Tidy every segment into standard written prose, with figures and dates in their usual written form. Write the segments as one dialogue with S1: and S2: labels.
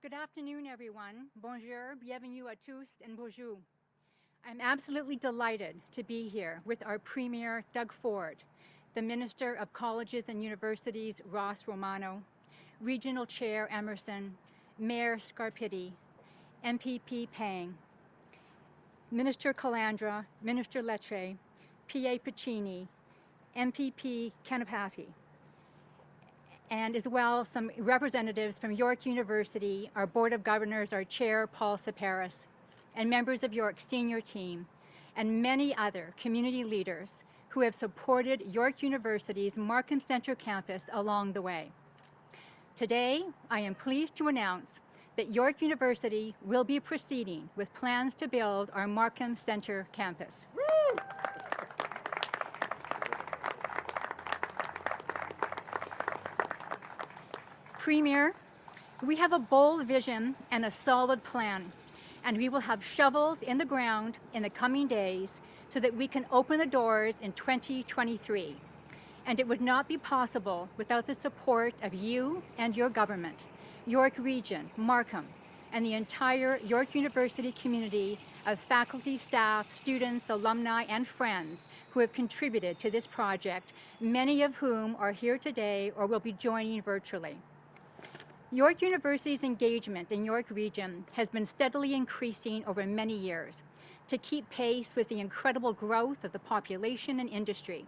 S1: Good afternoon, everyone. Bonjour, bienvenue à tous, and bonjour. I'm absolutely delighted to be here with our Premier, Doug Ford, the Minister of Colleges and Universities, Ross Romano, Regional Chair Emmerson, Mayor Scarpitti, MPP Pang, Minister Calandra, Minister Lecce, PA Piccini, MPP Canapati, and as well some representatives from York University, our Board of Governors, our Chair, Paul Saparis, and members of York's senior team, and many other community leaders who have supported York University's Markham Center campus along the way. Today, I am pleased to announce that York University will be proceeding with plans to build our Markham Center campus. Premier, we have a bold vision and a solid plan, and we will have shovels in the ground in the coming days so that we can open the doors in 2023. And it would not be possible without the support of you and your government, York Region, Markham, and the entire York University community of faculty, staff, students, alumni, and friends who have contributed to this project, many of whom are here today or will be joining virtually. York University's engagement in York Region has been steadily increasing over many years to keep pace with the incredible growth of the population and industry.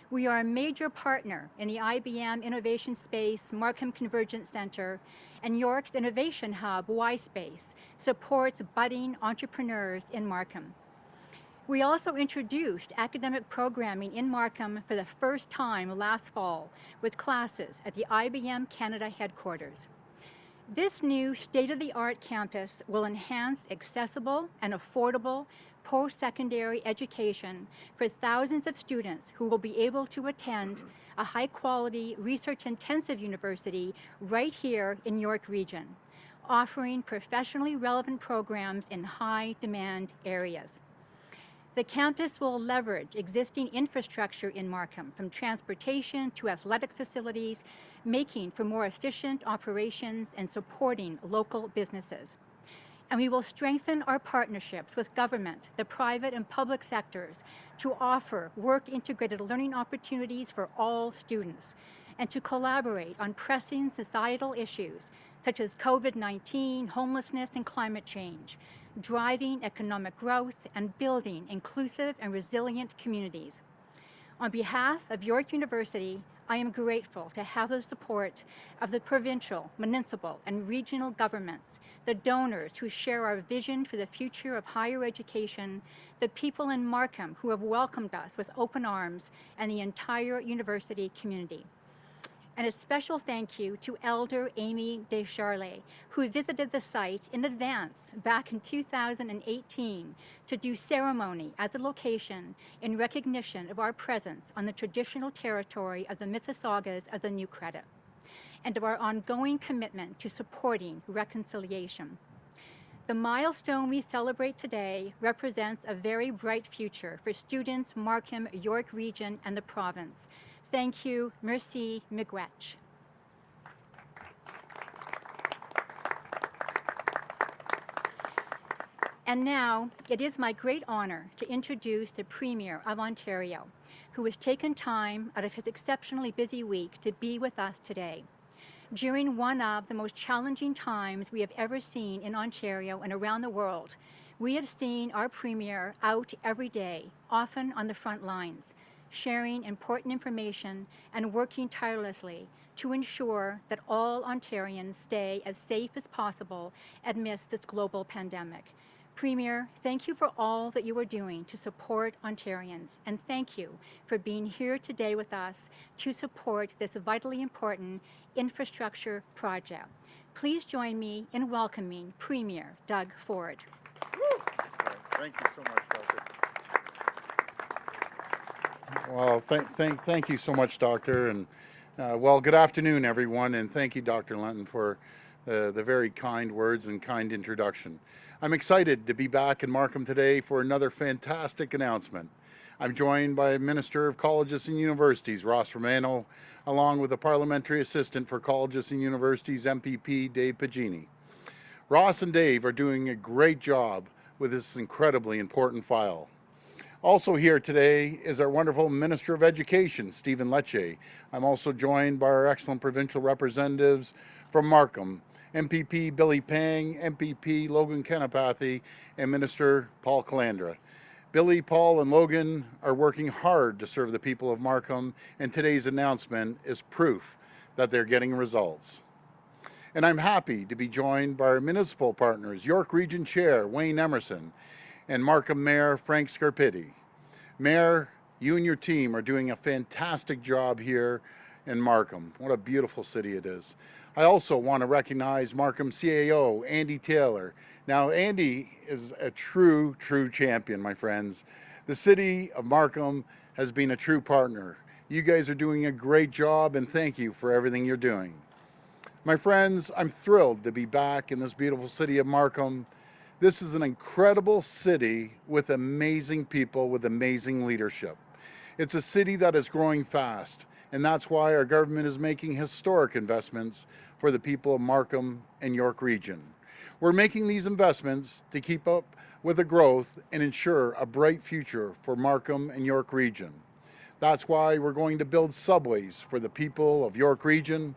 S1: We are a major partner in the IBM Innovation Space Markham Convergence Center, and York's Innovation Hub, Y-Space, supports budding entrepreneurs in Markham. We also introduced academic programming in Markham for the first time last fall with classes at the IBM Canada headquarters. This new state-of-the-art campus will enhance accessible and affordable post-secondary education for thousands of students who will be able to attend a high-quality, research-intensive university right here in York Region, offering professionally relevant programs in high-demand areas. The campus will leverage existing infrastructure in Markham, from transportation to athletic facilities, making for more efficient operations and supporting local businesses. And we will strengthen our partnerships with government, the private and public sectors to offer work-integrated learning opportunities for all students and to collaborate on pressing societal issues such as COVID-19, homelessness, and climate change, driving economic growth and building inclusive and resilient communities. On behalf of York University, I am grateful to have the support of the provincial, municipal, and regional governments, the donors who share our vision for the future of higher education, the people in Markham who have welcomed us with open arms, and the entire university community. And a special thank you to Elder Amy Descharlet, who visited the site in advance back in 2018 to do ceremony at the location in recognition of our presence on the traditional territory of the Mississaugas of the New Credit, and of our ongoing commitment to supporting reconciliation. The milestone we celebrate today represents a very bright future for students, Markham, York Region, and the province. Thank you. Merci. Miigwech. And now, it is my great honor to introduce the Premier of Ontario, who has taken time out of his exceptionally busy week to be with us today. During one of the most challenging times we have ever seen in Ontario and around the world, we have seen our Premier out every day, often on the front lines, sharing important information and working tirelessly to ensure that all Ontarians stay as safe as possible amidst this global pandemic. Premier, thank you for all that you are doing to support Ontarians, and thank you for being here today with us to support this vitally important infrastructure project. Please join me in welcoming Premier Doug Ford.
S2: Thank you so much, Doctor. Well, thank you so much, Doctor, and well, good afternoon, everyone, and thank you, Dr. Lenton, for the very kind words and kind introduction. I'm excited to be back in Markham today for another fantastic announcement. I'm joined by Minister of Colleges and Universities, Ross Romano, along with the Parliamentary Assistant for Colleges and Universities, MPP Dave Piccini. Ross and Dave are doing a great job with this incredibly important file. Also here today is our wonderful Minister of Education, Stephen Lecce. I'm also joined by our excellent provincial representatives from Markham, MPP Billy Pang, MPP Logan Kenapathy, and Minister Paul Calandra. Billy, Paul, and Logan are working hard to serve the people of Markham, and today's announcement is proof that they're getting results. And I'm happy to be joined by our municipal partners, York Region Chair Wayne Emmerson and Markham Mayor Frank Scarpitti. Mayor, you and your team are doing a fantastic job here in Markham. What a beautiful city it is. I also want to recognize Markham CAO, Andy Taylor. Now, Andy is a true champion, my friends. The city of Markham has been a true partner. You guys are doing a great job, and thank you for everything you're doing. My friends, I'm thrilled to be back in this beautiful city of Markham. This is an incredible city with amazing people, with amazing leadership. It's a city that is growing fast, and that's why our government is making historic investments for the people of Markham and York Region. We're making these investments to keep up with the growth and ensure a bright future for Markham and York Region. That's why we're going to build subways for the people of York Region.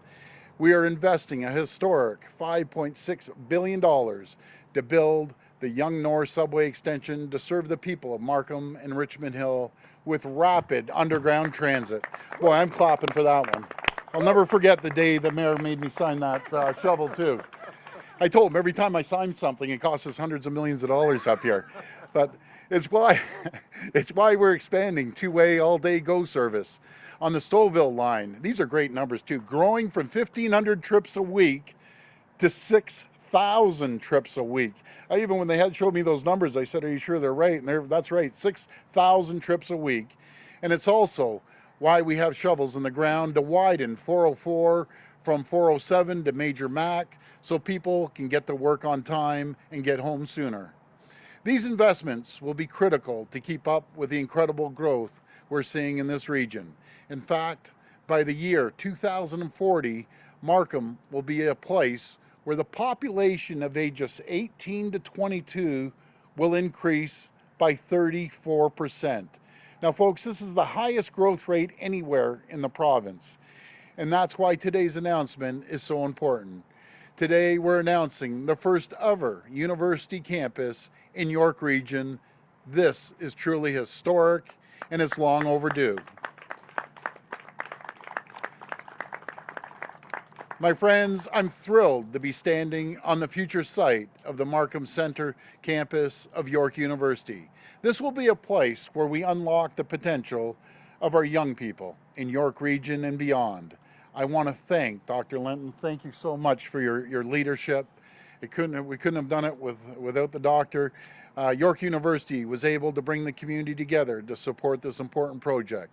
S2: We are investing a historic $5.6 billion to build the Yonge North subway extension to serve the people of Markham and Richmond Hill with rapid underground transit. Boy, I'm clapping for that one. I'll never forget the day the mayor made me sign that shovel too. I told him every time I sign something, it costs us hundreds of millions of dollars up here. But it's why we're expanding two-way all-day GO service on the Stouffville line. These are great numbers too, growing from 1,500 trips a week to 6,000 trips a week. Even when they had showed me those numbers, I said, "Are you sure they're right?" And that's right, 6,000 trips a week. And it's also why we have shovels in the ground to widen 404 from 407 to Major Mac, so people can get to work on time and get home sooner. These investments will be critical to keep up with the incredible growth we're seeing in this region. In fact, by the year 2040, Markham will be a place where the population of ages 18 to 22 will increase by 34%. Now, folks, this is the highest growth rate anywhere in the province, and that's why today's announcement is so important. Today, we're announcing the first ever university campus in York Region. This is truly historic, and it's long overdue. My friends, I'm thrilled to be standing on the future site of the Markham Center campus of York University. This will be a place where we unlock the potential of our young people in York Region and beyond. I want to thank Dr. Lenton. Thank you so much for your leadership. We couldn't have done it without the doctor. York University was able to bring the community together to support this important project.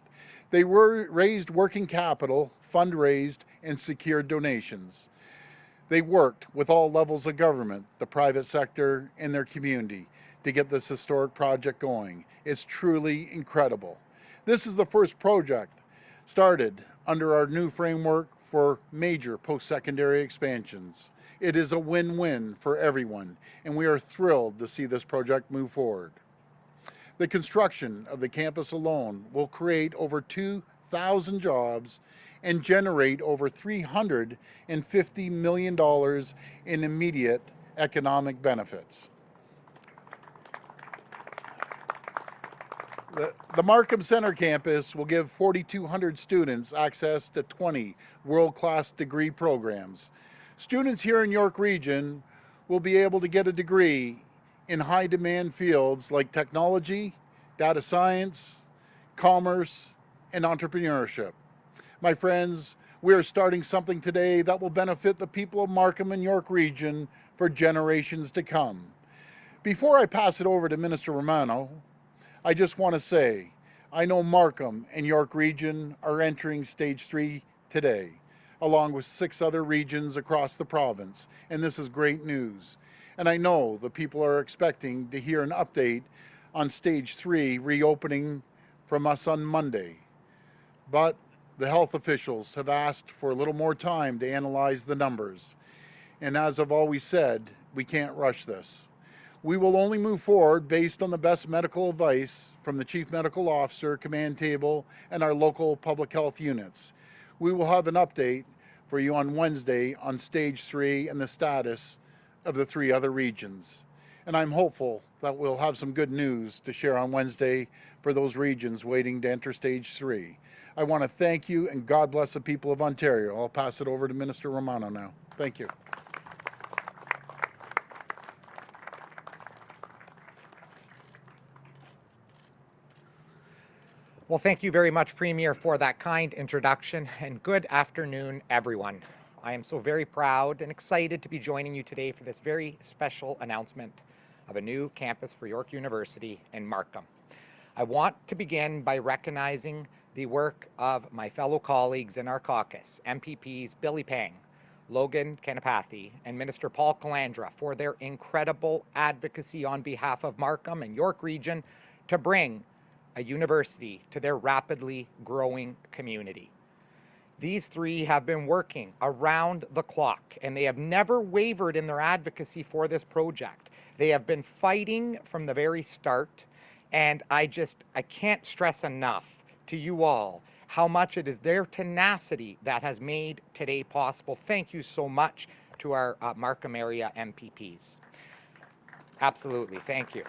S2: They raised working capital, fundraised, and secured donations. They worked with all levels of government, the private sector, and their community to get this historic project going. It's truly incredible. This is the first project started under our new framework for major post-secondary expansions. It is a win-win for everyone, and we are thrilled to see this project move forward. The construction of the campus alone will create over 2,000 jobs and generate over $350 million in immediate economic benefits. The Markham Center campus will give 4,200 students access to 20 world-class degree programs. Students here in York Region will be able to get a degree in high-demand fields like technology, data science, commerce, and entrepreneurship. My friends, we are starting something today that will benefit the people of Markham and York Region for generations to come. Before I pass it over to Minister Romano, I just want to say, I know Markham and York Region are entering Stage 3 today, along with 6 other regions across the province, and this is great news. And I know the people are expecting to hear an update on Stage 3 reopening from us on Monday. But the health officials have asked for a little more time to analyze the numbers. And as I've always said, We can't rush this. We will only move forward based on the best medical advice from the Chief Medical Officer, command table, and our local public health units. We will have an update for you on Wednesday on stage 3 and the status of the 3 other regions. And I'm hopeful that we'll have some good news to share on Wednesday for those regions waiting to enter stage 3. I want to thank you and God bless the people of Ontario. I'll pass it over to Minister Romano now. Thank you.
S3: Well, thank you very much, Premier, for that kind introduction, and good afternoon, everyone. I am so very proud and excited to be joining you today for this very special announcement of a new campus for York University in Markham. I want to begin by recognizing the work of my fellow colleagues in our caucus, MPPs Billy Pang, Logan Kanapathy, and Minister Paul Calandra for their incredible advocacy on behalf of Markham and York Region to bring a university to their rapidly growing community. These 3 have been working around the clock, and they have never wavered in their advocacy for this project. They have been fighting from the very start, and I can't stress enough to you all how much it is their tenacity that has made today possible. Thank you so much to our Markham area MPPs. Absolutely, thank you.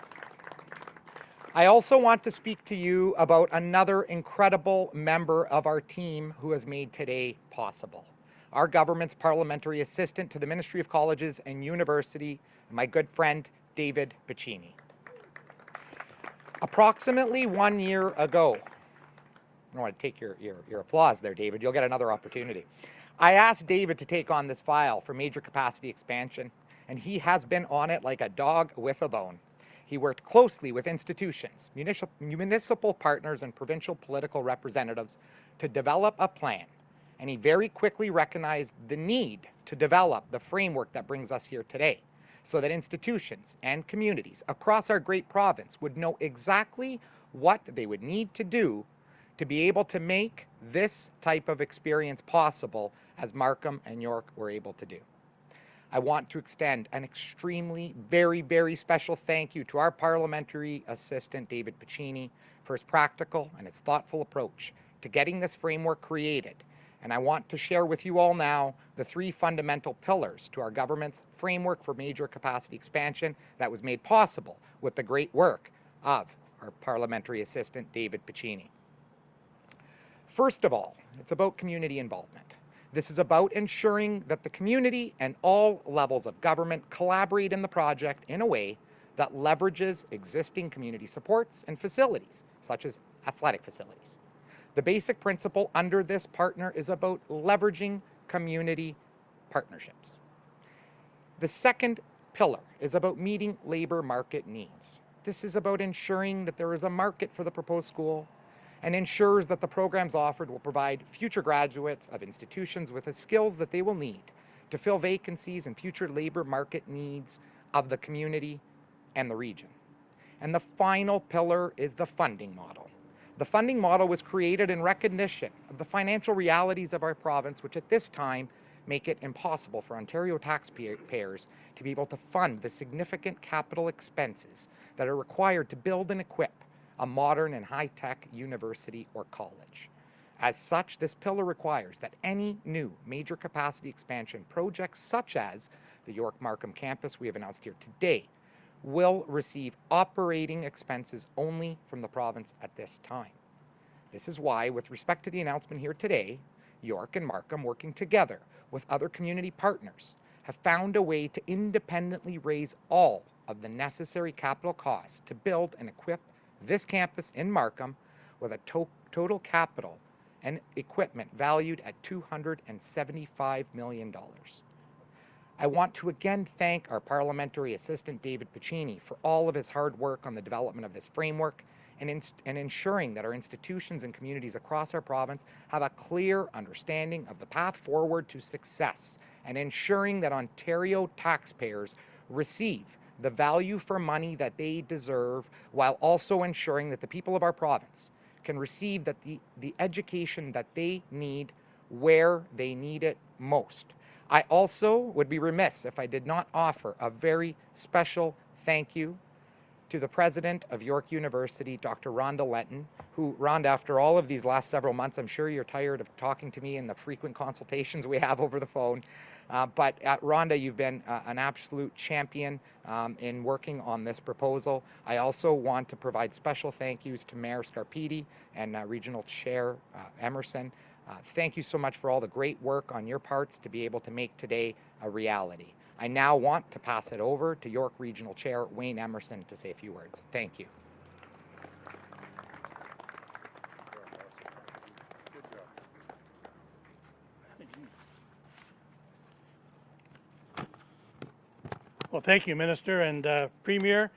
S3: I also want to speak to you about another incredible member of our team who has made today possible. Our government's parliamentary assistant to the Ministry of Colleges and University, my good friend, David Piccini. Approximately 1 year ago, I don't want to take your applause there, David. You'll get another opportunity. I asked David to take on this file for major capacity expansion, and he has been on it like a dog with a bone. He worked closely with institutions, municipal partners, and provincial political representatives to develop a plan, and he very quickly recognized the need to develop the framework that brings us here today, so that institutions and communities across our great province would know exactly what they would need to do to be able to make this type of experience possible, as Markham and York were able to do. I want to extend an extremely, very, very special thank you to our parliamentary assistant, David Piccini, for his practical and his thoughtful approach to getting this framework created. And I want to share with you all now the 3 fundamental pillars to our government's framework for major capacity expansion that was made possible with the great work of our parliamentary assistant, David Piccini. First of all, it's about community involvement. This is about ensuring that the community and all levels of government collaborate in the project in a way that leverages existing community supports and facilities, such as athletic facilities. The basic principle under this partner is about leveraging community partnerships. The second pillar is about meeting labor market needs. This is about ensuring that there is a market for the proposed school and ensures that the programs offered will provide future graduates of institutions with the skills that they will need to fill vacancies and future labor market needs of the community and the region. And the final pillar is the funding model. The funding model was created in recognition of the financial realities of our province, which at this time make it impossible for Ontario taxpayers to be able to fund the significant capital expenses that are required to build and equip a modern and high-tech university or college. As such, this pillar requires that any new major capacity expansion projects, such as the York Markham campus we have announced here today, will receive operating expenses only from the province at this time. This is why, with respect to the announcement here today, York and Markham, working together with other community partners, have found a way to independently raise all of the necessary capital costs to build and equip this campus in Markham with a total capital and equipment valued at $275 million. I want to again thank our parliamentary assistant, David Piccini, for all of his hard work on the development of this framework and ensuring that our institutions and communities across our province have a clear understanding of the path forward to success, and ensuring that Ontario taxpayers receive the value for money that they deserve, while also ensuring that the people of our province can receive the education that they need where they need it most. I also would be remiss if I did not offer a very special thank you to the president of York University, Dr. Rhonda Lenton, who, Rhonda, after all of these last several months, I'm sure you're tired of talking to me in the frequent consultations we have over the phone. But Rhonda, you've been an absolute champion in working on this proposal. I also want to provide special thank yous to Mayor Scarpitti and Regional Chair Emmerson. Thank you so much for all the great work on your parts to be able to make today a reality. I now want to pass it over to York Regional Chair Wayne Emmerson to say a few words. Thank you.
S4: Well, thank you, Minister and Premier.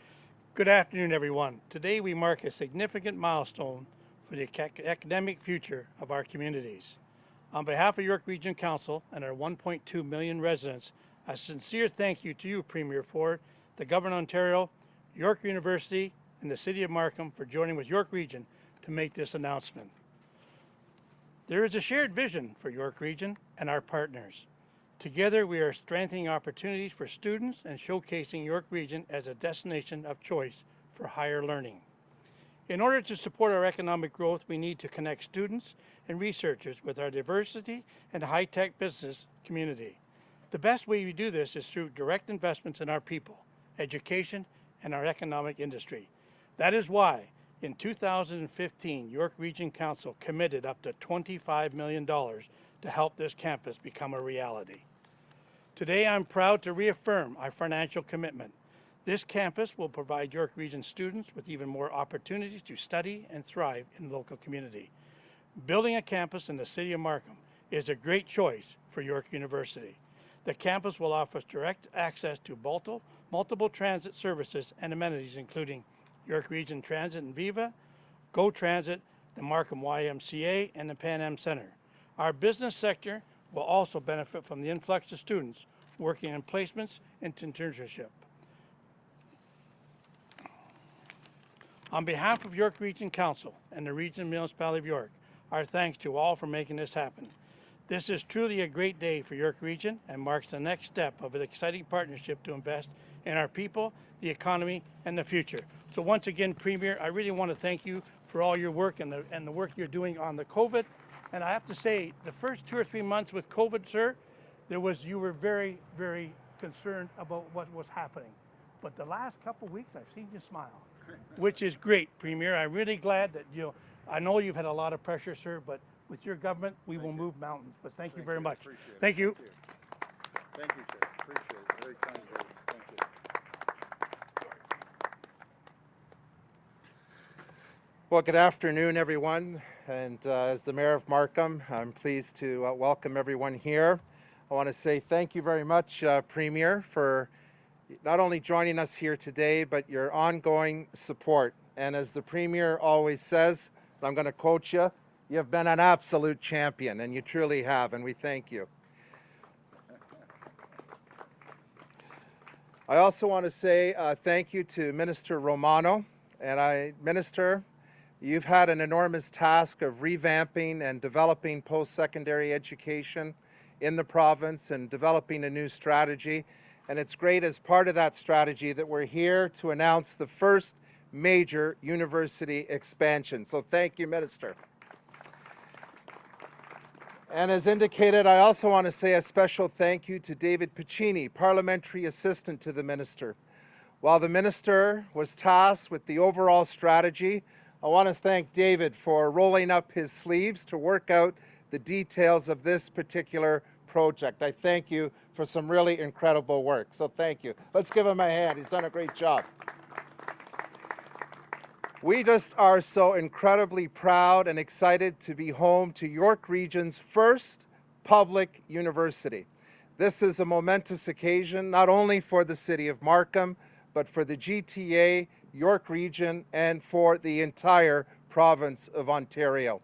S4: Good afternoon, everyone. Today we mark a significant milestone for the academic future of our communities. On behalf of York Region Council and our 1.2 million residents, a sincere thank you to you, Premier Ford, the Government of Ontario, York University, and the City of Markham for joining with York Region to make this announcement. There is a shared vision for York Region and our partners. Together, we are strengthening opportunities for students and showcasing York Region as a destination of choice for higher learning. In order to support our economic growth, we need to connect students and researchers with our diversity and high-tech business community. The best way we do this is through direct investments in our people, education, and our economic industry. That is why, in 2015, York Region Council committed up to $25 million to help this campus become a reality. Today, I'm proud to reaffirm our financial commitment. This campus will provide York Region students with even more opportunities to study and thrive in the local community. Building a campus in the City of Markham is a great choice for York University. The campus will offer us direct access to multiple transit services and amenities, including York Region Transit and Viva, Go Transit, the Markham YMCA, and the Pan Am Center. Our business sector will also benefit from the influx of students working in placements and internship. On behalf of York Region Council and the Region Municipality of York, our thanks to all for making this happen. This is truly a great day for York Region and marks the next step of an exciting partnership to invest in our people, the economy, and the future. So once again, Premier, I really want to thank you for all your work and the work you're doing on the COVID. And I have to say, the first 2 or 3 months with COVID, sir, you were very, very concerned about what was happening. But the last couple of weeks, I've seen you smile, which is great, Premier. I'm really glad that I know you've had a lot of pressure, sir, but with your government, we will move mountains. But thank you very much. Thank you.
S2: Thank you, Chair. Appreciate it. Very kind words. Thank you.
S5: Well, good afternoon, everyone. And as the Mayor of Markham, I'm pleased to welcome everyone here. I want to say thank you very much, Premier, for not only joining us here today, but your ongoing support. And as the Premier always says, and I'm going to quote you, you've been an absolute champion, and you truly have, and we thank you. I also want to say thank you to Minister Romano. And Minister, you've had an enormous task of revamping and developing post-secondary education in the province and developing a new strategy. And it's great as part of that strategy that we're here to announce the first major university expansion. So thank you, Minister. And as indicated, I also want to say a special thank you to David Piccini, Parliamentary Assistant to the Minister. While the Minister was tasked with the overall strategy, I want to thank David for rolling up his sleeves to work out the details of this particular project. I thank you for some really incredible work. So thank you. Let's give him a hand. He's done a great job. We just are so incredibly proud and excited to be home to York Region's first public university. This is a momentous occasion, not only for the City of Markham, but for the GTA, York Region, and for the entire province of Ontario.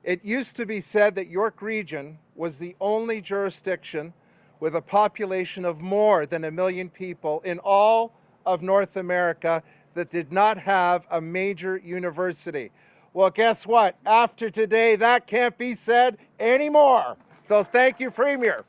S5: It used to be said that York Region was the only jurisdiction with a population of more than 1 million people in all of North America that did not have a major university. Well, guess what? After today, that can't be said anymore. So thank you, Premier.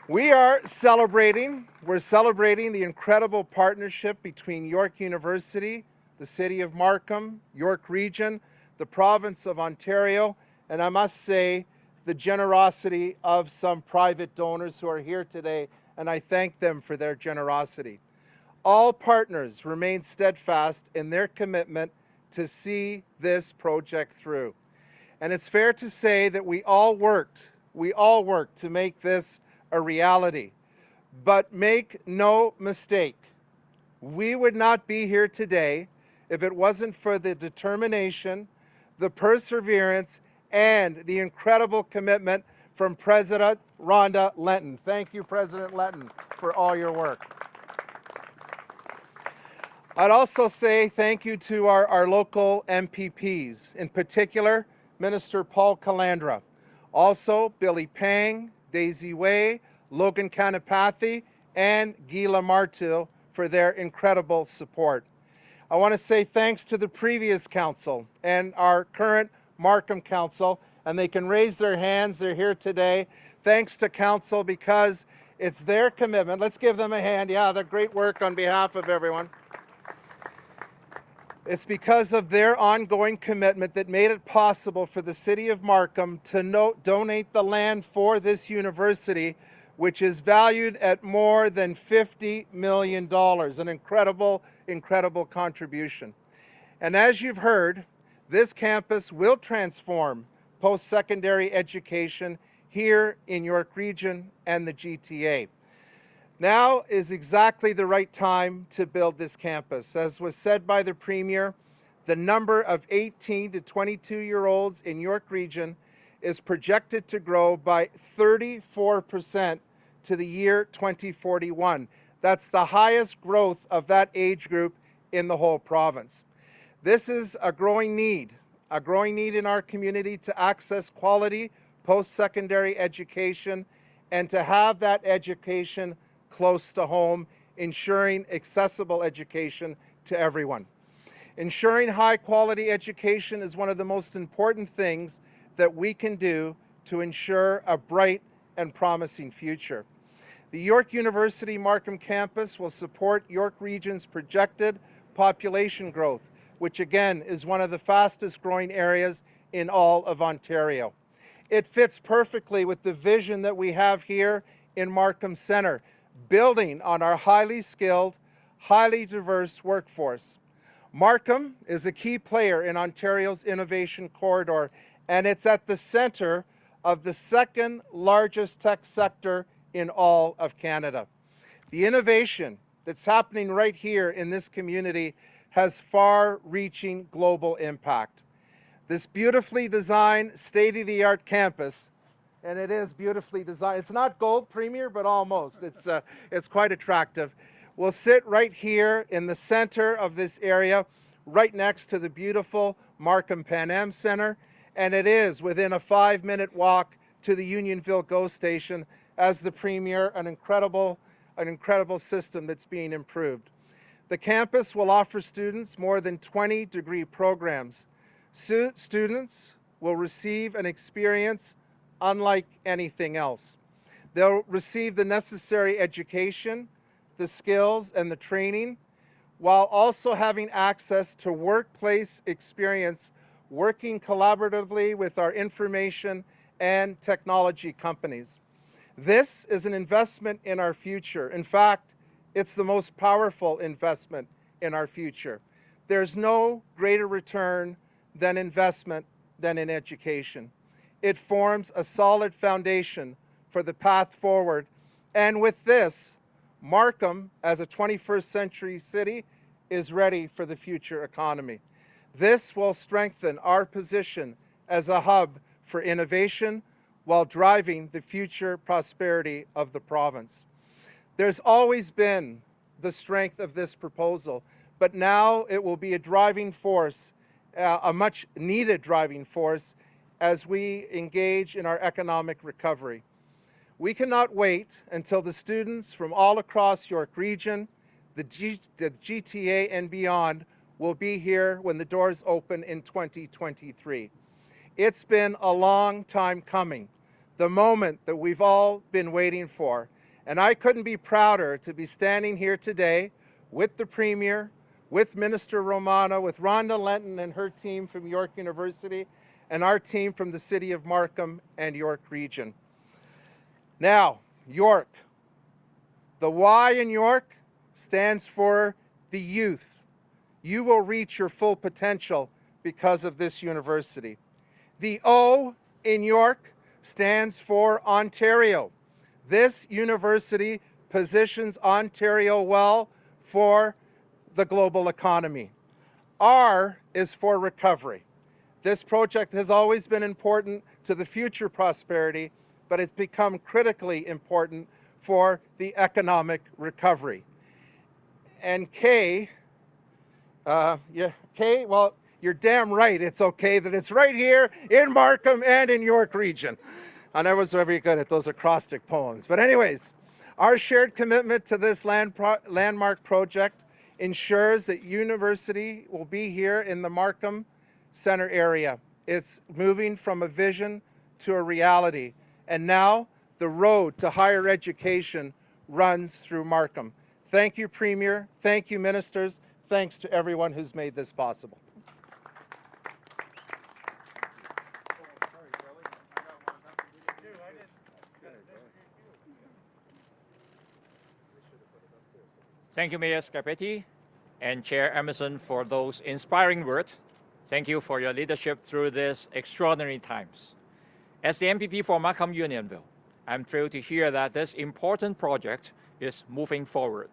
S5: We're celebrating the incredible partnership between York University, the City of Markham, York Region, the Province of Ontario, and I must say, the generosity of some private donors who are here today, and I thank them for their generosity. All partners remain steadfast in their commitment to see this project through. And it's fair to say that we all worked to make this a reality. But make no mistake, we would not be here today if it wasn't for the determination, the perseverance, and the incredible commitment from President Rhonda Lenton. Thank you, President Lenton, for all your work. I'd also say thank you to our local MPPs, in particular, Minister Paul Calandra, also Billy Pang, Daisy Way, Logan Kanapathy, and Gila Martu for their incredible support. I want to say thanks to the previous council and our current Markham Council, and they can raise their hands, they're here today. Thanks to council because it's their commitment. Let's give them a hand. Yeah, they're great work on behalf of everyone. It's because of their ongoing commitment that made it possible for the City of Markham to donate the land for this university, which is valued at more than $50 million, an incredible, incredible contribution. And as you've heard, this campus will transform post-secondary education here in York Region and the GTA. Now is exactly the right time to build this campus. As was said by the Premier, the number of 18 to 22-year-olds in York Region is projected to grow by 34% to the year 2041. That's the highest growth of that age group in the whole province. This is a growing need in our community to access quality post-secondary education and to have that education close to home, ensuring accessible education to everyone. Ensuring high-quality education is one of the most important things that we can do to ensure a bright and promising future. The York University Markham campus will support York Region's projected population growth, which again is one of the fastest growing areas in all of Ontario. It fits perfectly with the vision that we have here in Markham Centre, building on our highly skilled, highly diverse workforce. Markham is a key player in Ontario's innovation corridor, and it's at the center of the second largest tech sector in all of Canada. The innovation that's happening right here in this community has far-reaching global impact. This beautifully designed, state-of-the-art campus, and it is beautifully designed. It's not gold, Premier, but almost. It's quite attractive. We'll sit right here in the center of this area, right next to the beautiful Markham Pan Am Centre, and it is within a 5-minute walk to the Unionville GO station as the Premier, an incredible system that's being improved. The campus will offer students more than 20 degree programs. Students will receive an experience unlike anything else. They'll receive the necessary education, the skills, and the training, while also having access to workplace experience working collaboratively with our information and technology companies. This is an investment in our future. In fact, it's the most powerful investment in our future. There's no greater return than investment than in education. It forms a solid foundation for the path forward. And with this, Markham, as a 21st century city, is ready for the future economy. This will strengthen our position as a hub for innovation while driving the future prosperity of the province. There's always been the strength of this proposal, but now it will be a driving force, a much needed driving force as we engage in our economic recovery. We cannot wait until the students from all across York Region, the GTA and beyond will be here when the doors open in 2023. It's been a long time coming, the moment that we've all been waiting for. And I couldn't be prouder to be standing here today with the Premier, with Minister Romano, with Rhonda Lenton and her team from York University, and our team from the City of Markham and York Region. Now, York. The Y in York stands for the youth. You will reach your full potential because of this university. The O in York stands for Ontario. This university positions Ontario well for the global economy. R is for recovery. This project has always been important to the future prosperity, but it's become critically important for the economic recovery. And K, K, well, you're damn right it's okay that it's right here in Markham and in York Region. I never was very good at those acrostic poems. But anyways, our shared commitment to this landmark project ensures that university will be here in the Markham Center area. It's moving from a vision to a reality. And now the road to higher education runs through Markham. Thank you, Premier. Thank you, ministers. Thanks to everyone who's made this possible.
S6: Thank you, Mayor Scarpitti and Chair Emmerson, for those inspiring words. Thank you for your leadership through these extraordinary times. As the MPP for Markham Unionville, I'm thrilled to hear that this important project is moving forward.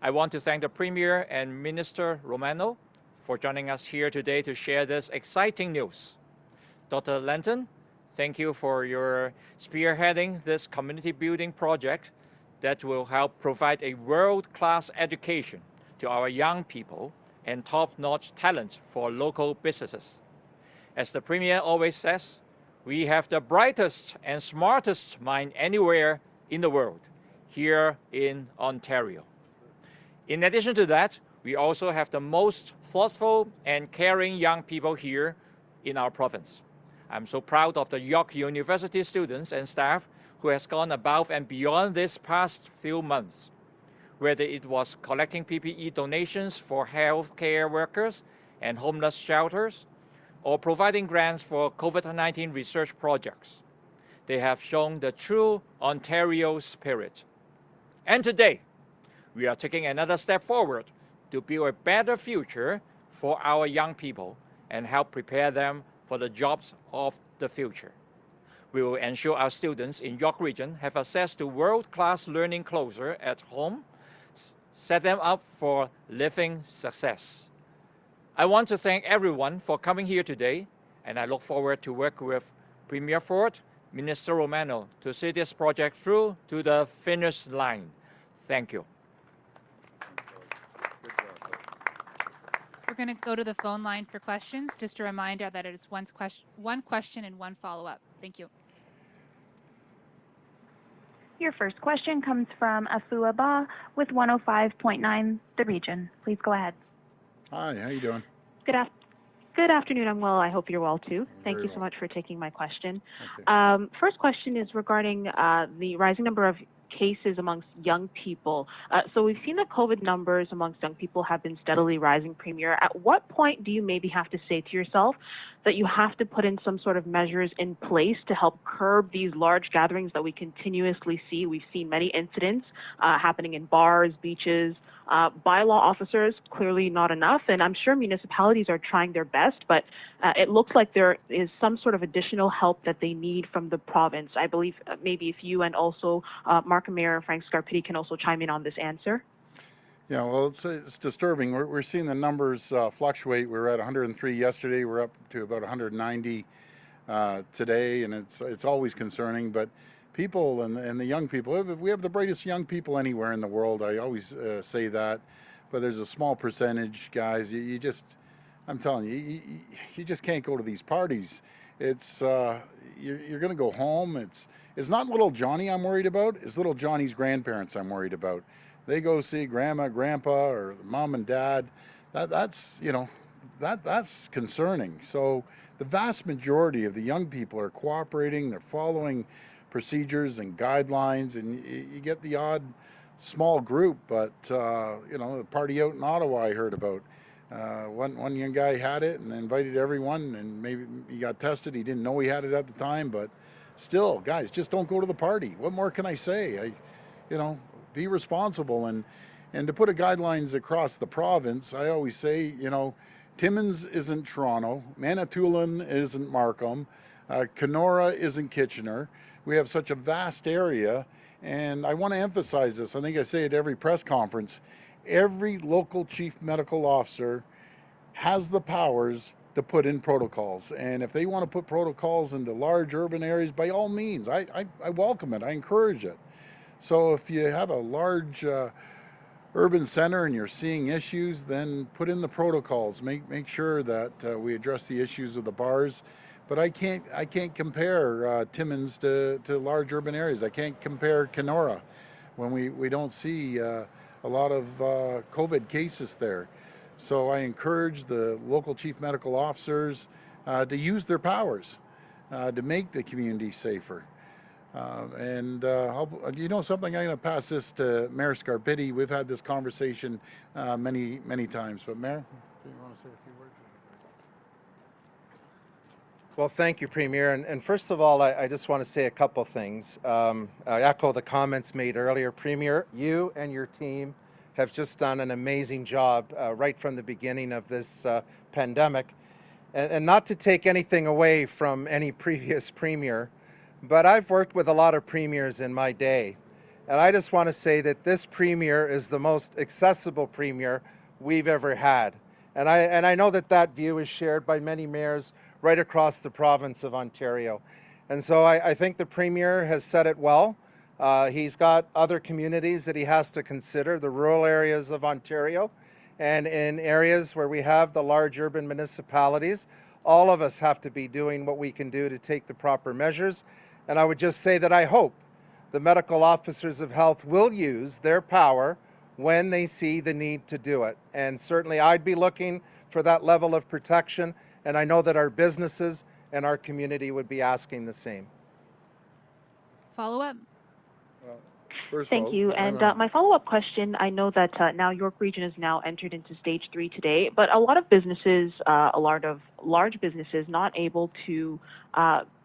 S6: I want to thank the Premier and Minister Romano for joining us here today to share this exciting news. Dr. Lenton, thank you for your spearheading this community building project that will help provide a world-class education to our young people and top-notch talent for local businesses. As the Premier always says, we have the brightest and smartest mind anywhere in the world, here in Ontario. In addition to that, we also have the most thoughtful and caring young people here in our province. I'm so proud of the York University students and staff who has gone above and beyond this past few months, whether it was collecting PPE donations for healthcare workers and homeless shelters, or providing grants for COVID-19 research projects. They have shown the true Ontario spirit. And today, we are taking another step forward to build a better future for our young people and help prepare them for the jobs of the future. We will ensure our students in York Region have access to world-class learning closer at home, set them up for living success. I want to thank everyone for coming here today, and I look forward to work with Premier Ford, Minister Romano to see this project through to the finish line. Thank you.
S7: We're going to go to the phone line for questions. Just a reminder that it is one question and one follow-up. Thank you.
S8: Your first question comes from Afua Ba with 105.9 The Region. Please go ahead.
S2: Hi, how you doing?
S9: Good afternoon. I'm well. I hope you're well too. Thank you so much for taking my question. First question is regarding the rising number of cases amongst young people. So we've seen the COVID numbers amongst young people have been steadily rising, Premier. At what point do you maybe have to say to yourself that you have to put in some sort of measures in place to help curb these large gatherings that we continuously see? We've seen many incidents happening in bars, beaches. Bylaw officers, clearly not enough, and I'm sure municipalities are trying their best, but it looks like there is some sort of additional help that they need from the province. I believe maybe if you and also Markham Mayor Frank Scarpitti can also chime in on this answer.
S2: Yeah, well, it's disturbing. We're seeing the numbers fluctuate. We were at 103 yesterday. We're up to about 190 today, and it's always concerning, but people and the young people, we have the brightest young people anywhere in the world. I always say that, but there's a small percentage, guys. You just, I'm telling you, you just can't go to these parties. It's you're going to go home. It's not little Johnny I'm worried about. It's little Johnny's grandparents I'm worried about. They go see grandma, grandpa, or mom and dad. That's that's concerning. So the vast majority of the young people are cooperating. They're following procedures and guidelines, and you get the odd small group, but you know, the party out in Ottawa I heard about. One young guy had it and invited everyone, and maybe he got tested. He didn't know he had it at the time, but still, guys, just don't go to the party. What more can I say? You know, be responsible, and to put a guidelines across the province, I always say, you know, Timmins isn't Toronto, Manitoulin isn't Markham, Kenora isn't Kitchener. We have such a vast area, and I want to emphasize this. I think I say it at every press conference. Every local chief medical officer has the powers to put in protocols, and if they want to put protocols into large urban areas, by all means, I welcome it. I encourage it. So if you have a large urban center and you're seeing issues, then put in the protocols. Make sure that we address the issues of the bars. But I can't compare Timmins to large urban areas. I can't compare Kenora when we don't see a lot of COVID cases there. So I encourage the local chief medical officers to use their powers to make the community safer. You know something, I'm going to pass this to Mayor Scarpitti. We've had this conversation many times. But Mayor, do you want to say a few words?
S5: Well, thank you, Premier. And first of all, I just want to say a couple things. I echo the comments made earlier. Premier, you and your team have just done an amazing job right from the beginning of this pandemic. And not to take anything away from any previous Premier, but I've worked with a lot of premiers in my day. And I just want to say that this Premier is the most accessible Premier we've ever had. And I know that view is shared by many mayors right across the province of Ontario. And so I think the Premier has said it well. He's got other communities that he has to consider, the rural areas of Ontario, and in areas where we have the large urban municipalities, all of us have to be doing what we can do to take the proper measures. And I would just say that I hope the medical officers of health will use their power when they see the need to do it. And certainly I'd be looking for that level of protection, and I know that our businesses and our community would be asking the same.
S7: Follow-up?
S9: Thank you. And my follow-up question, I know that now York Region has now entered into stage 3 today, but a lot of businesses, a lot of large businesses not able to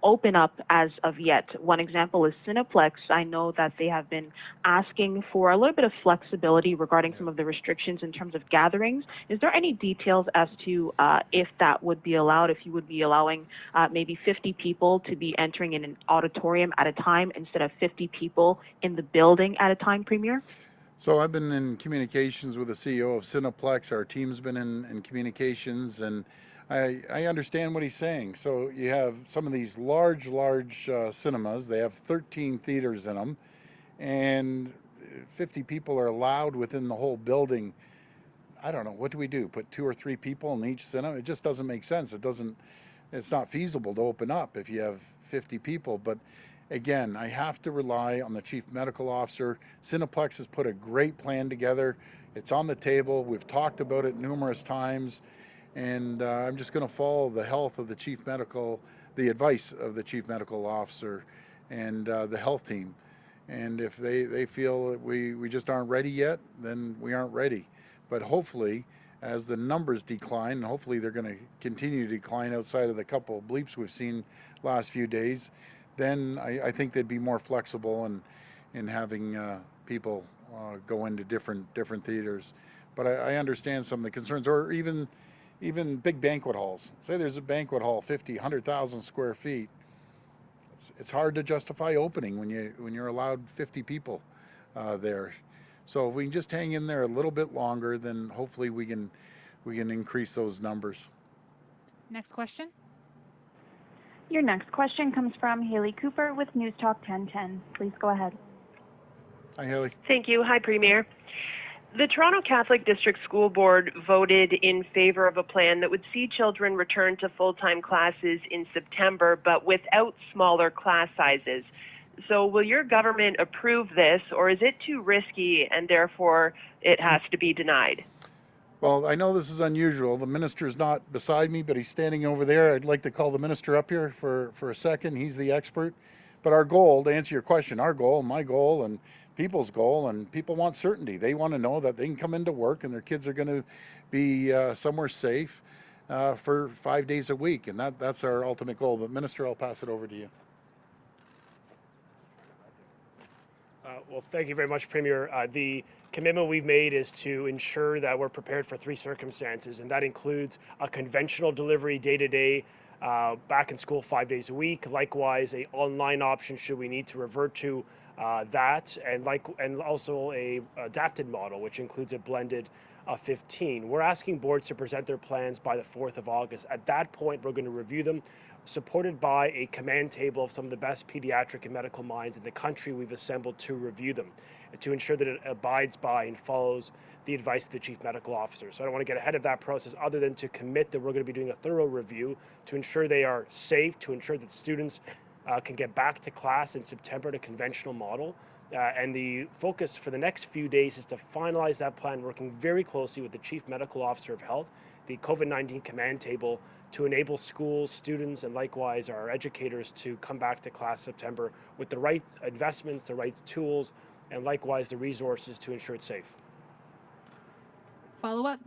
S9: open up as of yet. One example is Cineplex. I know that they have been asking for a little bit of flexibility regarding some of the restrictions in terms of gatherings. Is there any details as to if that would be allowed, if you would be allowing maybe 50 people to be entering in an auditorium at a time instead of 50 people in the building at a time, Premier?
S2: So I've been in communications with the CEO of Cineplex. Our team's been in communications, and I understand what he's saying. So you have some of these large cinemas. They have 13 theaters in them, and 50 people are allowed within the whole building. I don't know, what do we do? Put 2 or 3 people in each cinema? It just doesn't make sense. It's not feasible to open up if you have 50 people. But again, I have to rely on the chief medical officer. Cineplex has put a great plan together. It's on the table. We've talked about it numerous times. And I'm just going to follow the advice of the chief medical officer and the health team. And if they feel that we just aren't ready yet, then we aren't ready. But hopefully, as the numbers decline, and hopefully they're going to continue to decline outside of the couple of bleeps we've seen last few days, then I think they'd be more flexible in having people go into different theaters. But I understand some of the concerns, or even big banquet halls. Say there's a banquet hall, 50, 100,000 square feet. It's hard to justify opening when you're allowed 50 people there. So if we can just hang in there a little bit longer, then hopefully we can increase those numbers.
S7: Next question.
S8: Your next question comes from Haley Cooper with News Talk 1010. Please go ahead.
S2: Hi, Haley.
S10: Thank you. Hi, Premier. The Toronto Catholic District School Board voted in favor of a plan that would see children return to full-time classes in September, but without smaller class sizes. So will your government approve this, or is it too risky and therefore it has to be denied?
S2: Well, I know this is unusual. The minister is not beside me, but he's standing over there. I'd like to call the minister up here for a second. He's the expert. But our goal, to answer your question, our goal, my goal, and people's goal, and people want certainty. They want to know that they can come into work and their kids are going to be somewhere safe for 5 days a week, and that's our ultimate goal. But Minister, I'll pass it over to you.
S11: Well, thank you very much, Premier. The commitment we've made is to ensure that we're prepared for 3 circumstances, and that includes a conventional delivery day-to-day, back in school 5 days a week. Likewise, a online option should we need to revert to that, and also a adapted model, which includes a blended 15. We're asking boards to present their plans by the 4th of August. At that point, we're going to review them, supported by a command table of some of the best pediatric and medical minds in the country we've assembled to review them, to ensure that it abides by and follows the advice of the Chief Medical Officer. So I don't want to get ahead of that process other than to commit that we're going to be doing a thorough review to ensure they are safe, to ensure that students can get back to class in September at a conventional model. And the focus for the next few days is to finalize that plan, working very closely with the Chief Medical Officer of Health, the COVID-19 command table, to enable schools, students, and likewise our educators to come back to class September with the right investments, the right tools, and likewise the resources to ensure it's safe.
S7: Follow-up?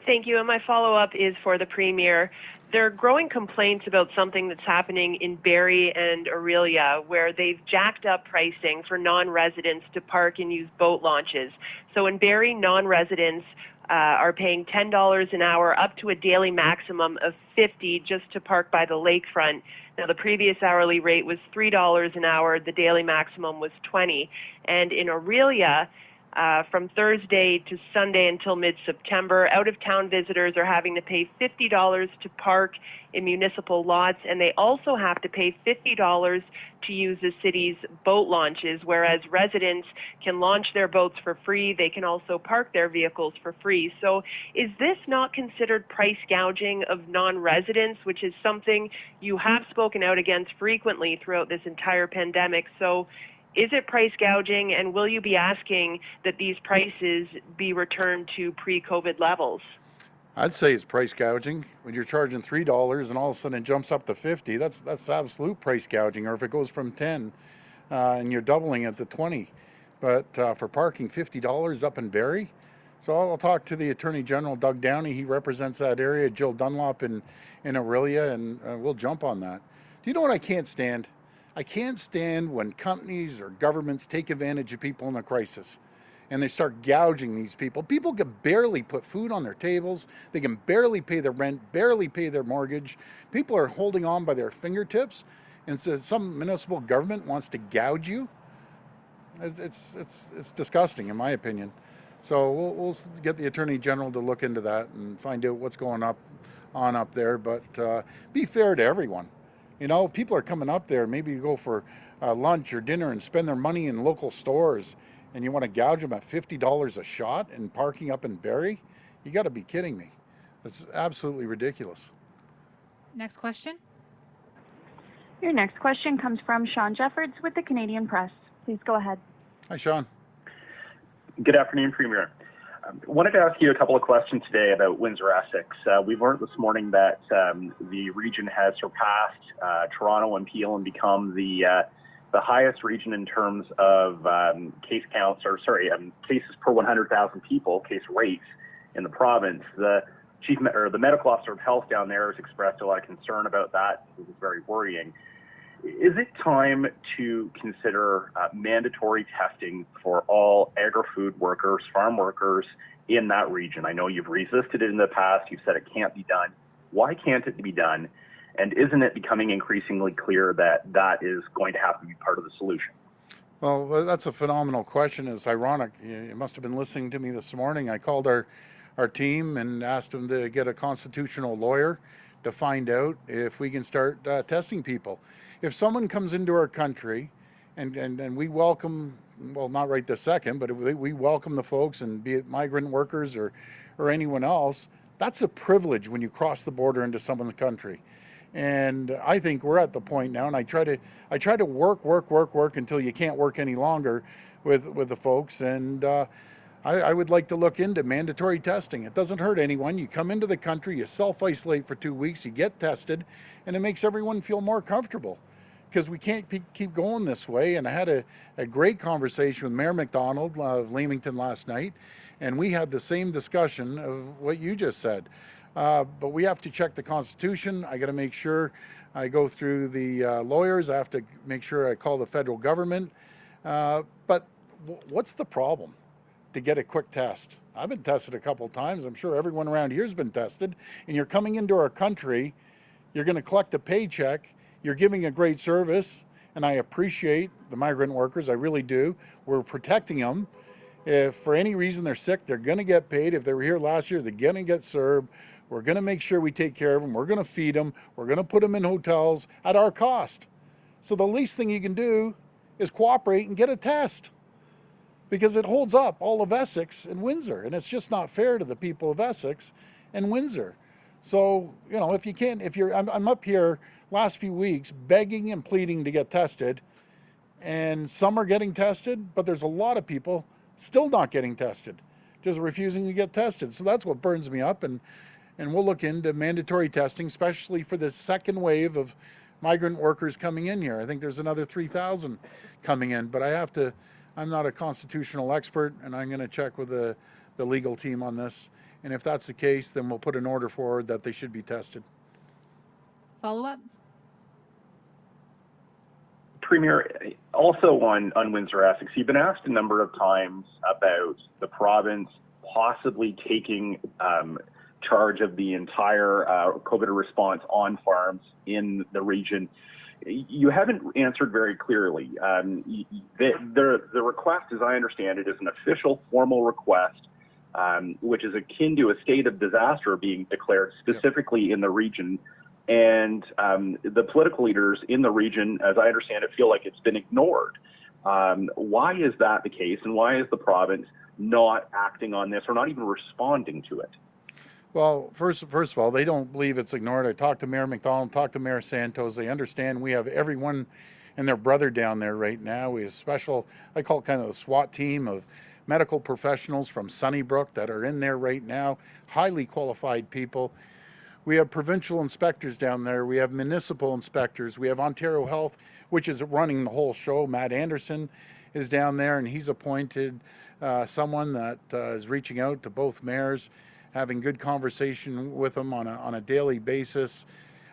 S10: Thank you. And my follow-up is for the Premier. There are growing complaints about something that's happening in Barrie and Aurelia, where they've jacked up pricing for non-residents to park and use boat launches. So in Barrie, non-residents are paying $10 an hour up to a daily maximum of $50 just to park by the lakefront. Now, the previous hourly rate was $3 an hour. The daily maximum was $20. And in Aurelia, from Thursday to Sunday until mid-September, out-of-town visitors are having to pay $50 to park in municipal lots, and they also have to pay $50 to use the city's boat launches, whereas residents can launch their boats for free. They can also park their vehicles for free. So is this not considered price gouging of non-residents, which is something you have spoken out against frequently throughout this entire pandemic? So is it price gouging, and will you be asking that these prices be returned to pre-COVID levels?
S2: I'd say it's price gouging. When you're charging $3 and all of a sudden it jumps up to $50, that's absolute price gouging. Or if it goes from 10 and you're doubling it to 20, but for parking $50 up in Barrie. So I'll talk to the Attorney General, Doug Downey. He represents that area. Jill Dunlop in Aurelia, and we'll jump on that. Do you know what I can't stand? I can't stand when companies or governments take advantage of people in a crisis and they start gouging these people. People can barely put food on their tables. They can barely pay their rent, barely pay their mortgage. People are holding on by their fingertips, and so some municipal government wants to gouge you. It's disgusting, in my opinion. So we'll get the Attorney General to look into that and find out what's going on up there. But be fair to everyone. You know, people are coming up there, maybe you go for lunch or dinner and spend their money in local stores, and you want to gouge them at $50 a shot and parking up in Barrie? You got to be kidding me. That's absolutely ridiculous.
S7: Next question.
S8: Your next question comes from Sean Jeffords with the Canadian Press. Please go ahead.
S2: Hi, Sean.
S12: Good afternoon, Premier. Wanted to ask you a couple of questions today about Windsor-Essex. We've learned this morning that the region has surpassed Toronto and Peel and become the highest region in terms of case counts, or cases per 100,000 people, case rates in the province. The medical officer of health down there has expressed a lot of concern about that. This is very worrying. Is it time to consider mandatory testing for all agri-food workers, farm workers in that region? I know you've resisted it in the past. You've said it can't be done. Why can't it be done? And isn't it becoming increasingly clear that that is going to have to be part of the solution?
S2: Well, that's a phenomenal question. It's ironic. You must have been listening to me this morning. I called our team and asked them to get a constitutional lawyer to find out if we can start testing people. If someone comes into our country and we welcome, well, not right this second, but we welcome the folks, and be it migrant workers or anyone else, that's a privilege when you cross the border into someone's country. And I think we're at the point now, and I try to work until you can't work any longer with the folks. And I would like to look into mandatory testing. It doesn't hurt anyone. You come into the country, you self-isolate for 2 weeks, you get tested, and it makes everyone feel more comfortable. because we can't keep going this way. And I had a great conversation with Mayor McDonald of Leamington last night, and we had the same discussion of what you just said. But we have to check the Constitution. I got to make sure I go through the lawyers. I have to make sure I call the federal government. But what's the problem to get a quick test? I've been tested a couple times. I'm sure everyone around here has been tested. And you're coming into our country, you're going to collect a paycheck, you're giving a great service, and I appreciate the migrant workers, I really do. We're protecting them. If for any reason they're sick, they're going to get paid. If they were here last year, they're going to get served. We're going to make sure we take care of them. We're going to feed them. We're going to put them in hotels at our cost. So the least thing you can do is cooperate and get a test, because it holds up all of Essex and Windsor, and it's just not fair to the people of Essex and Windsor. So, you know, I'm up here last few weeks begging and pleading to get tested, and some are getting tested, but there's a lot of people still not getting tested, just refusing to get tested. So that's what burns me up, and we'll look into mandatory testing, especially for the second wave of migrant workers coming in here. I think there's another 3,000 coming in, but I'm not a constitutional expert, and I'm going to check with the legal team on this. And if that's the case, then we'll put an order forward that they should be tested.
S7: Follow up?
S12: Premier, also on Windsor Essex, you've been asked a number of times about the province possibly taking charge of the entire COVID response on farms in the region. You haven't answered very clearly. The request, as I understand it, is an official formal request, which is akin to a state of disaster being declared specifically in the region. And the political leaders in the region, as I understand it, feel like it's been ignored. Why is that the case, and why is the province not acting on this or not even responding to it?
S2: Well, first of all, they don't believe it's ignored. I talked to Mayor McDonald, talked to Mayor Santos. They understand we have everyone and their brother down there right now. We have special, I call it kind of the SWAT team of medical professionals from Sunnybrook that are in there right now, highly qualified people. We have provincial inspectors down there. We have municipal inspectors. We have Ontario Health, which is running the whole show. Matt Anderson is down there, and he's appointed someone that is reaching out to both mayors, having good conversation with them on a daily basis.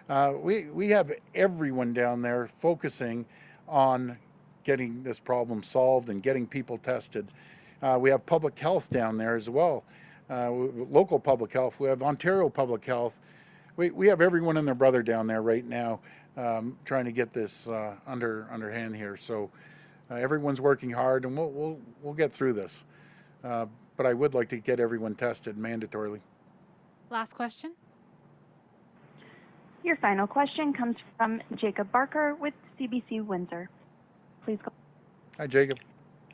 S2: We have everyone down there focusing on getting this problem solved and getting people tested. We have public health down there as well, local public health. We have Ontario Public Health. We have everyone and their brother down there right now trying to get this underhand here. So everyone's working hard, and we'll get through this. But I would like to get everyone tested mandatorily.
S7: Last question.
S8: Your final question comes from Jacob Barker with CBC Windsor. Please go.
S2: Hi, Jacob.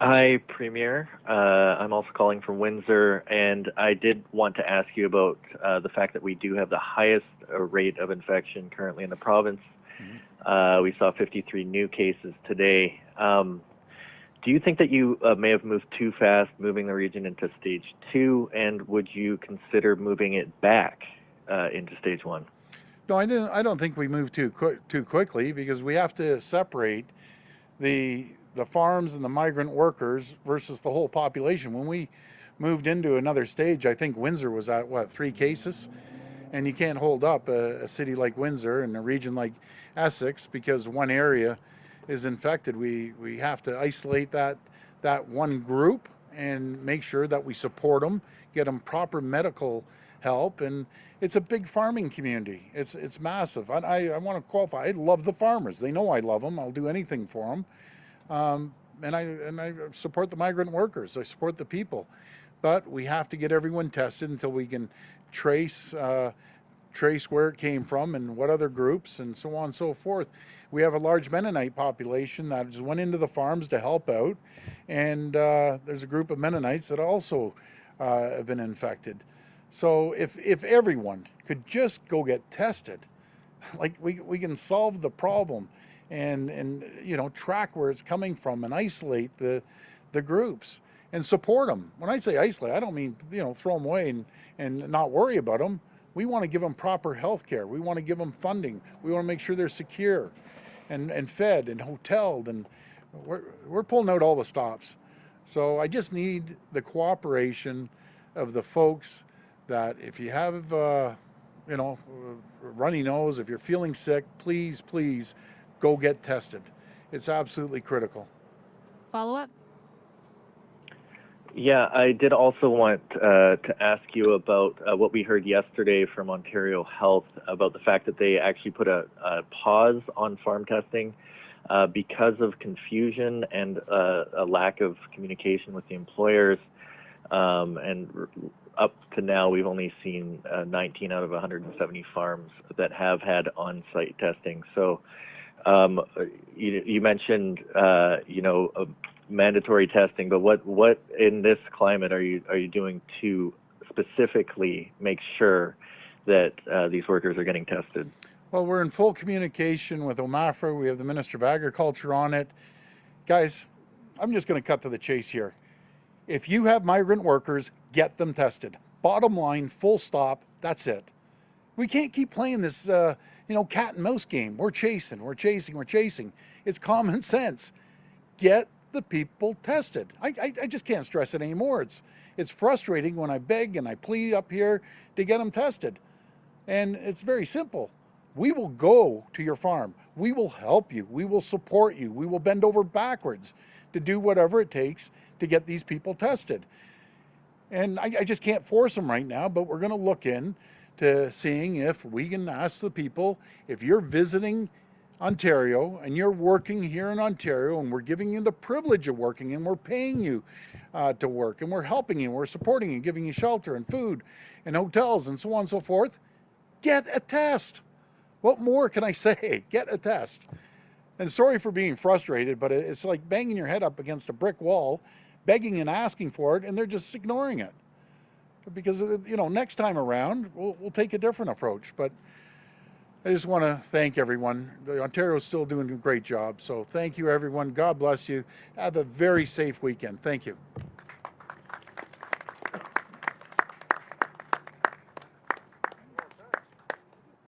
S13: Hi, Premier. I'm also calling from Windsor, and I did want to ask you about the fact that we do have the highest rate of infection currently in the province. Mm-hmm. We saw 53 new cases today. Do you think that you may have moved too fast, moving the region into stage 2, and would you consider moving it back into stage 1?
S2: No, I don't think we moved too quickly, because we have to separate the farms and the migrant workers versus the whole population. When we moved into another stage, I think Windsor was at 3 cases, and you can't hold up a city like Windsor and a region like Essex because one area is infected. We have to isolate that one group and make sure that we support them, get them proper medical help. And it's a big farming community. It's massive. I want to qualify. I love the farmers. They know I love them. I'll do anything for them. And I support the migrant workers. I support the people. But we have to get everyone tested until we can trace where it came from and what other groups and so on and so forth. We have a large Mennonite population that just went into the farms to help out, and there's a group of Mennonites that also have been infected. So if everyone could just go get tested, like we can solve the problem and track where it's coming from and isolate the groups and support them. When I say isolate, I don't mean throw them away and not worry about them. We want to give them proper health care. We want to give them funding. We want to make sure they're secure. and fed and hoteled, and we're pulling out all the stops. So I just need the cooperation of the folks that if you have, you know, runny nose, if you're feeling sick, please, please go get tested. It's absolutely critical.
S7: Follow up?
S13: Yeah, I did also want to ask you about what we heard yesterday from Ontario Health about the fact that they actually put a pause on farm testing because of confusion and a lack of communication with the employers. And up to now, we've only seen 19 out of 170 farms that have had on-site testing. So you mentioned, you know, mandatory testing, but what in this climate are you doing to specifically make sure that these workers are getting tested?
S2: Well, we're in full communication with OMAFRA. We have the Minister of Agriculture on it. Guys, I'm just going to cut to the chase here. If you have migrant workers, get them tested. Bottom line, full stop, that's it. We can't keep playing this, you know, cat and mouse game. We're chasing. It's common sense. Get the people tested. I just can't stress it anymore. It's frustrating when I beg and I plead up here to get them tested. And it's very simple. We will go to your farm. We will help you. We will support you. We will bend over backwards to do whatever it takes to get these people tested. And I just can't force them right now, but we're going to look into seeing if we can ask the people, if you're visiting Ontario and you're working here in Ontario and we're giving you the privilege of working and we're paying you to work and we're helping you, we're supporting you, giving you shelter and food and hotels and so on and so forth, get a test. What more can I say? Get a test. And sorry for being frustrated, but it's like banging your head up against a brick wall, begging and asking for it, and they're just ignoring it. Because, you know, next time around, we'll take a different approach. But I just want to thank everyone. Ontario's still doing a great job. So thank you, everyone. God bless you. Have a very safe weekend. Thank you.